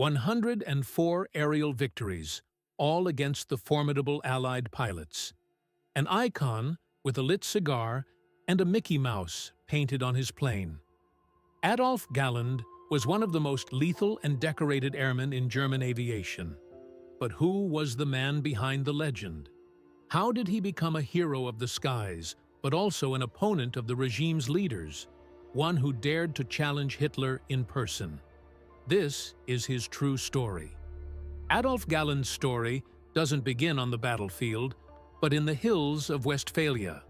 104 aerial victories, all against the formidable Allied pilots. An icon with a lit cigar and a Mickey Mouse painted on his plane. Adolf Galland was one of the most lethal and decorated airmen in German aviation. But who was the man behind the legend? How did he become a hero of the skies, but also an opponent of the regime's leaders, one who dared to challenge Hitler in person? This is his true story. Adolf Galland's story doesn't begin on the battlefield, but in the hills of Westphalia.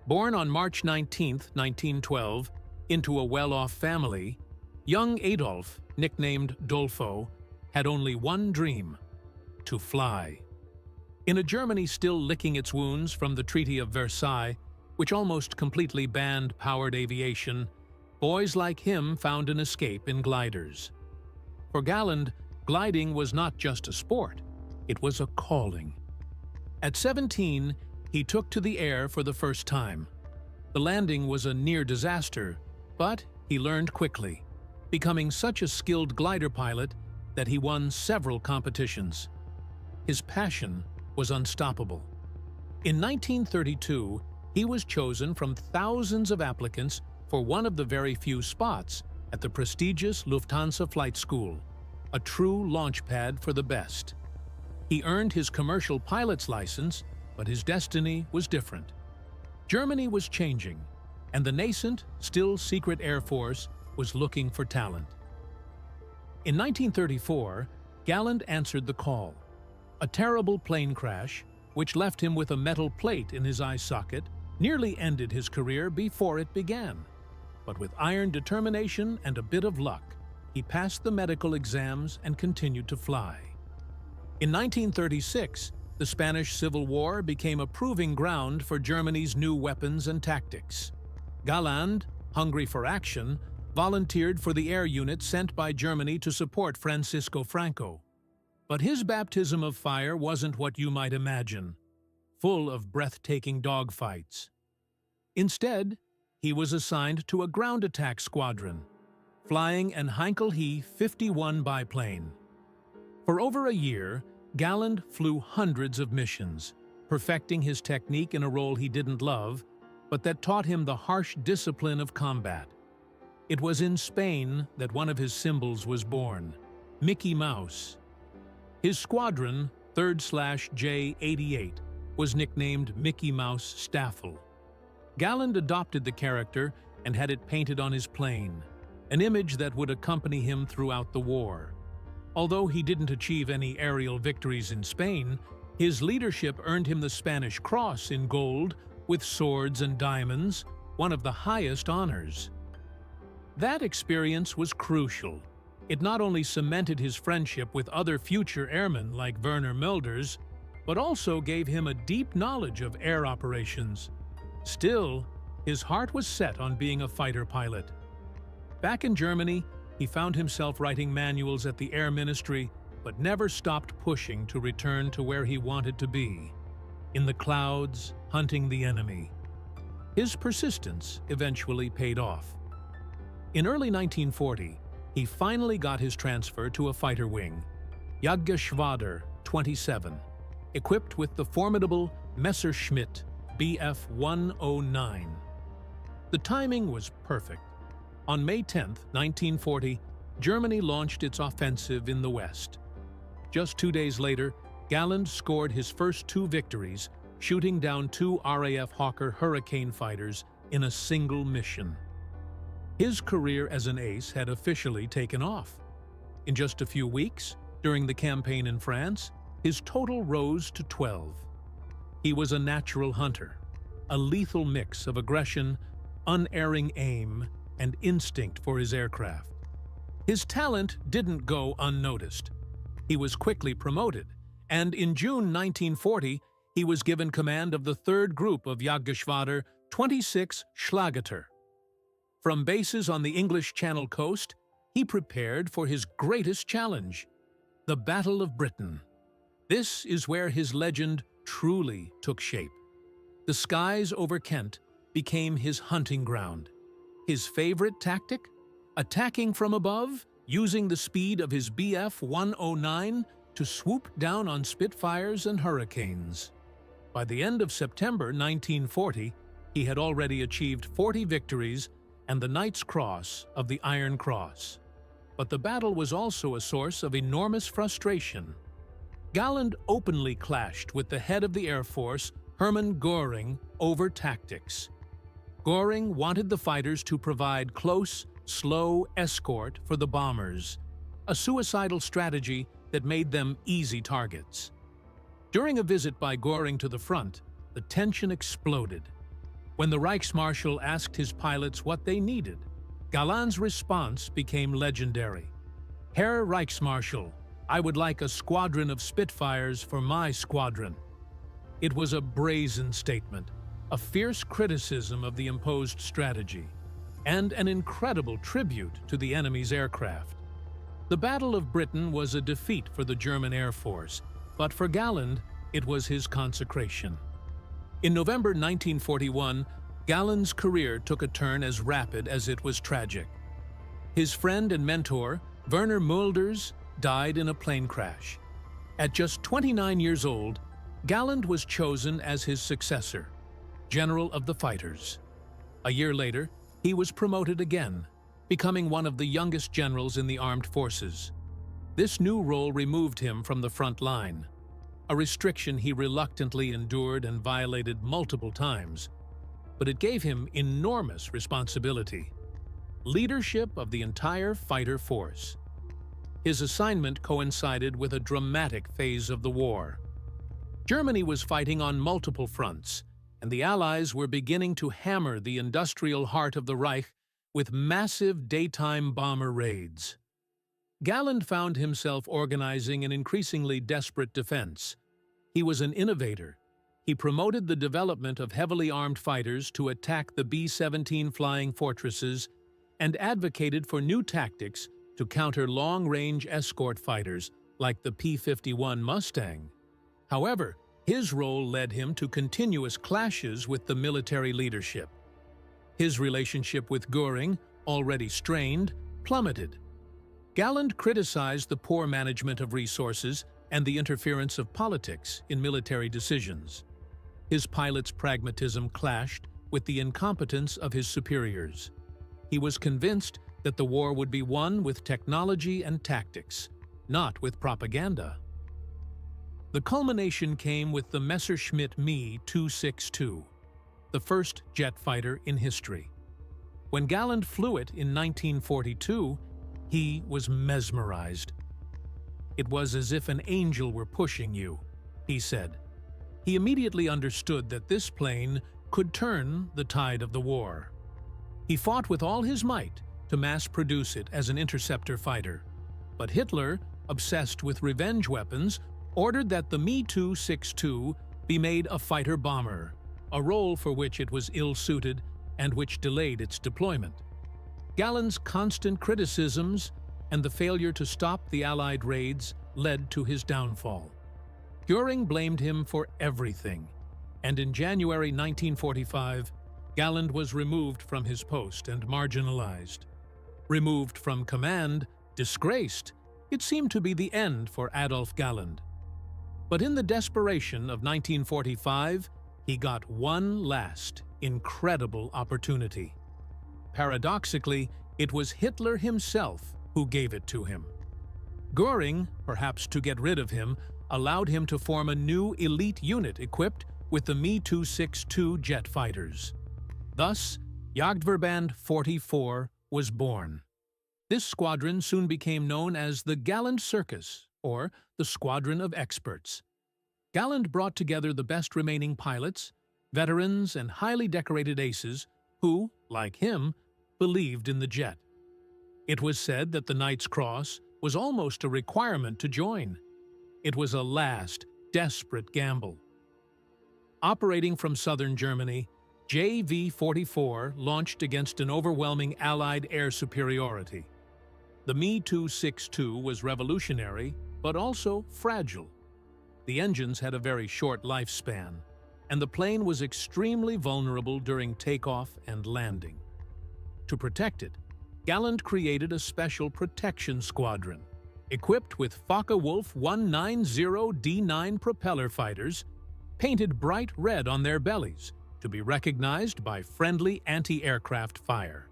Born on March 19, 1912, into a well-off family, young Adolf, nicknamed Dolfo, had only one dream: to fly. In a Germany still licking its wounds from the Treaty of Versailles, which almost completely banned powered aviation, boys like him found an escape in gliders. For Galland, gliding was not just a sport, it was a calling. At 17, he took to the air for the first time. The landing was a near disaster, but he learned quickly, becoming such a skilled glider pilot that he won several competitions. His passion was unstoppable. In 1932, he was chosen from thousands of applicants for one of the very few spots at the prestigious Lufthansa flight school, a true launchpad for the best. He earned his commercial pilot's license, but his destiny was different. Germany was changing, and the nascent, still secret Air Force was looking for talent. In 1934, Galland answered the call. A terrible plane crash, which left him with a metal plate in his eye socket, nearly ended his career before it began. But with iron determination and a bit of luck, he passed the medical exams and continued to fly. In 1936, the Spanish Civil War became a proving ground for Germany's new weapons and tactics. Galland, hungry for action, volunteered for the air unit sent by Germany to support Francisco Franco. But his baptism of fire wasn't what you might imagine, full of breathtaking dogfights. Instead, he was assigned to a ground attack squadron, flying an Heinkel He 51 biplane. For over a year, Galland flew hundreds of missions, perfecting his technique in a role he didn't love, but that taught him the harsh discipline of combat. It was in Spain that one of his symbols was born, Mickey Mouse. His squadron, 3rd/J88, was nicknamed Mickey Mouse Staffel. Galland adopted the character and had it painted on his plane, an image that would accompany him throughout the war. Although he didn't achieve any aerial victories in Spain, his leadership earned him the Spanish Cross in gold with swords and diamonds, one of the highest honors. That experience was crucial. It not only cemented his friendship with other future airmen like Werner Mulders, but also gave him a deep knowledge of air operations. Still, his heart was set on being a fighter pilot. Back in Germany, he found himself writing manuals at the Air Ministry, but never stopped pushing to return to where he wanted to be, in the clouds, hunting the enemy. His persistence eventually paid off. In early 1940, he finally got his transfer to a fighter wing, Jagdgeschwader 27, equipped with the formidable Messerschmitt Bf 109. The timing was perfect. On May 10, 1940, Germany launched its offensive in the West. Just 2 days later, Galland scored his first 2 victories, shooting down 2 RAF Hawker Hurricane fighters in a single mission. His career as an ace had officially taken off. In just a few weeks, during the campaign in France, his total rose to 12. He was a natural hunter, a lethal mix of aggression, unerring aim, and instinct for his aircraft. His talent didn't go unnoticed. He was quickly promoted, and in June 1940, he was given command of the 3rd Group of Jagdgeschwader 26 Schlageter. From bases on the English Channel coast, he prepared for his greatest challenge, the Battle of Britain. This is where his legend truly took shape. The skies over Kent became his hunting ground. His favorite tactic? Attacking from above using the speed of his Bf-109 to swoop down on Spitfires and Hurricanes. By the end of September 1940, he had already achieved 40 victories and the Knight's Cross of the Iron Cross. But the battle was also a source of enormous frustration. Galland openly clashed with the head of the Air Force, Hermann Göring, over tactics. Göring wanted the fighters to provide close, slow escort for the bombers, a suicidal strategy that made them easy targets. During a visit by Göring to the front, the tension exploded. When the Reichsmarshal asked his pilots what they needed, Galland's response became legendary. "Herr Reichsmarschall, I would like a squadron of Spitfires for my squadron." It was a brazen statement, a fierce criticism of the imposed strategy, and an incredible tribute to the enemy's aircraft. The Battle of Britain was a defeat for the German Air Force, but for Galland, it was his consecration. In November 1941, Galland's career took a turn as rapid as it was tragic. His friend and mentor, Werner Mulders, died in a plane crash. At just 29 years old, Galland was chosen as his successor, General of the Fighters. A year later, he was promoted again, becoming one of the youngest generals in the armed forces. This new role removed him from the front line, a restriction he reluctantly endured and violated multiple times. But it gave him enormous responsibility: leadership of the entire fighter force. His assignment coincided with a dramatic phase of the war. Germany was fighting on multiple fronts, and the Allies were beginning to hammer the industrial heart of the Reich with massive daytime bomber raids. Galland found himself organizing an increasingly desperate defense. He was an innovator. He promoted the development of heavily armed fighters to attack the B-17 flying fortresses and advocated for new tactics to counter long-range escort fighters like the P-51 Mustang. However, his role led him to continuous clashes with the military leadership. His relationship with Göring, already strained, plummeted. Galland criticized the poor management of resources and the interference of politics in military decisions. His pilots' pragmatism clashed with the incompetence of his superiors. He was convinced that the war would be won with technology and tactics, not with propaganda. The culmination came with the Messerschmitt Me 262, the first jet fighter in history. When Galland flew it in 1942, he was mesmerized. "It was as if an angel were pushing you," he said. He immediately understood that this plane could turn the tide of the war. He fought with all his might to mass-produce it as an interceptor fighter. But Hitler, obsessed with revenge weapons, ordered that the Me 262 be made a fighter bomber, a role for which it was ill-suited and which delayed its deployment. Galland's constant criticisms and the failure to stop the Allied raids led to his downfall. Göring blamed him for everything, and in January 1945, Galland was removed from his post and marginalized. Removed from command, disgraced, it seemed to be the end for Adolf Galland. But in the desperation of 1945, he got one last, incredible opportunity. Paradoxically, it was Hitler himself who gave it to him. Göring, perhaps to get rid of him, allowed him to form a new elite unit equipped with the Me 262 jet fighters. Thus, Jagdverband 44 was born. This squadron soon became known as the Galland Circus, or the Squadron of Experts. Galland brought together the best remaining pilots, veterans, and highly decorated aces who, like him, believed in the jet. It was said that the Knight's Cross was almost a requirement to join. It was a last, desperate gamble. Operating from southern Germany, JV-44 launched against an overwhelming Allied air superiority. The Me 262 was revolutionary, but also fragile. The engines had a very short lifespan, and the plane was extremely vulnerable during takeoff and landing. To protect it, Galland created a special protection squadron, equipped with Focke-Wulf 190D9 propeller fighters, painted bright red on their bellies to be recognized by friendly anti-aircraft fire.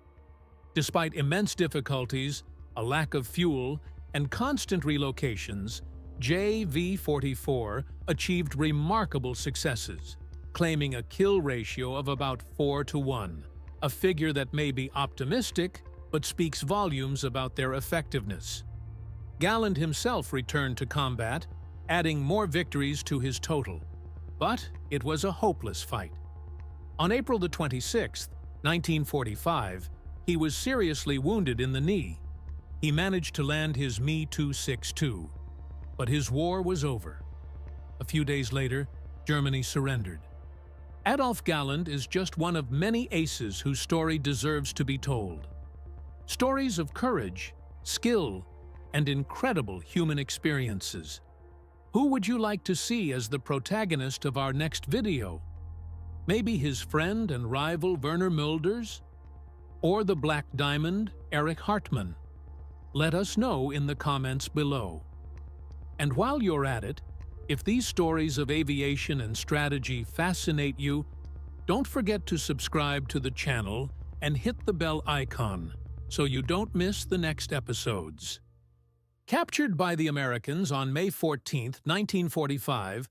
Despite immense difficulties, a lack of fuel, and constant relocations, JV-44 achieved remarkable successes, claiming a kill ratio of about 4-to-1, a figure that may be optimistic but speaks volumes about their effectiveness. Galland himself returned to combat, adding more victories to his total. But it was a hopeless fight. On April 26, 1945, he was seriously wounded in the knee. He managed to land his Me-262, but his war was over. A few days later, Germany surrendered. Adolf Galland is just one of many aces whose story deserves to be told. Stories of courage, skill, and incredible human experiences. Who would you like to see as the protagonist of our next video? Maybe his friend and rival Werner Mulders? Or the Black Diamond, Erich Hartmann? Let us know in the comments below. And while you're at it, if these stories of aviation and strategy fascinate you, don't forget to subscribe to the channel and hit the bell icon so you don't miss the next episodes. Captured by the Americans on May 14, 1945,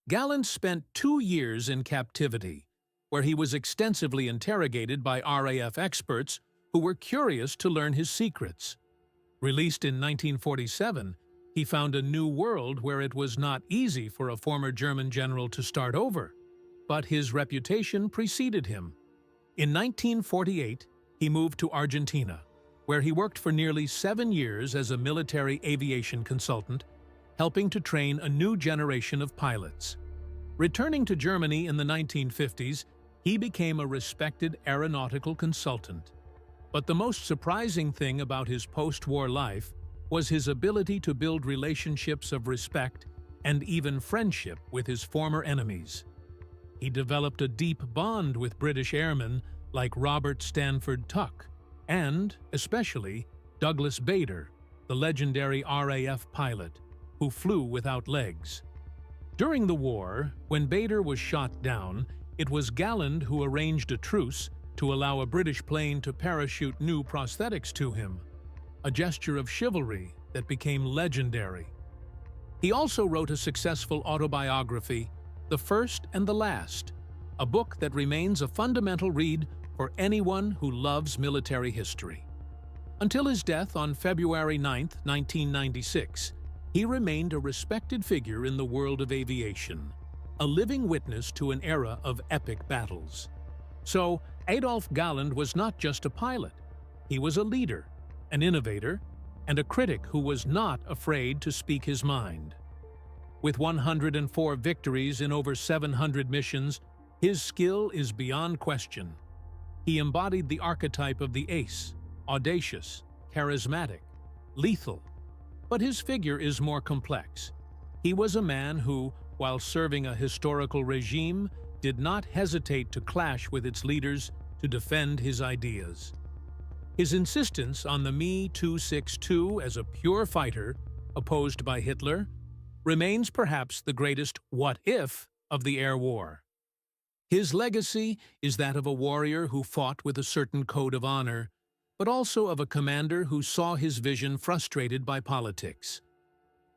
Galland spent 2 years in captivity, where he was extensively interrogated by RAF experts who were curious to learn his secrets. Released in 1947, he found a new world where it was not easy for a former German general to start over, but his reputation preceded him. In 1948, he moved to Argentina, where he worked for nearly 7 years as a military aviation consultant, helping to train a new generation of pilots. Returning to Germany in the 1950s, he became a respected aeronautical consultant. But the most surprising thing about his post-war life was his ability to build relationships of respect and even friendship with his former enemies. He developed a deep bond with British airmen like Robert Stanford Tuck and, especially, Douglas Bader, the legendary RAF pilot who flew without legs. During the war, when Bader was shot down, it was Galland who arranged a truce to allow a British plane to parachute new prosthetics to him, a gesture of chivalry that became legendary. He also wrote a successful autobiography, The First and the Last, a book that remains a fundamental read for anyone who loves military history. Until his death on February 9, 1996, he remained a respected figure in the world of aviation, a living witness to an era of epic battles. So, Adolf Galland was not just a pilot. He was a leader, an innovator, and a critic who was not afraid to speak his mind. With 104 victories in over 700 missions, his skill is beyond question. He embodied the archetype of the ace, audacious, charismatic, lethal. But his figure is more complex. He was a man who, while serving a historical regime, did not hesitate to clash with its leaders to defend his ideas. His insistence on the Me-262 as a pure fighter, opposed by Hitler, remains perhaps the greatest what-if of the air war. His legacy is that of a warrior who fought with a certain code of honor, but also of a commander who saw his vision frustrated by politics.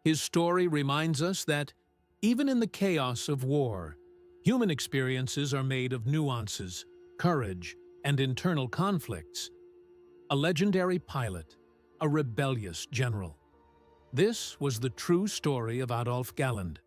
His story reminds us that, even in the chaos of war, human experiences are made of nuances, courage, and internal conflicts. A legendary pilot, a rebellious general. This was the true story of Adolf Galland.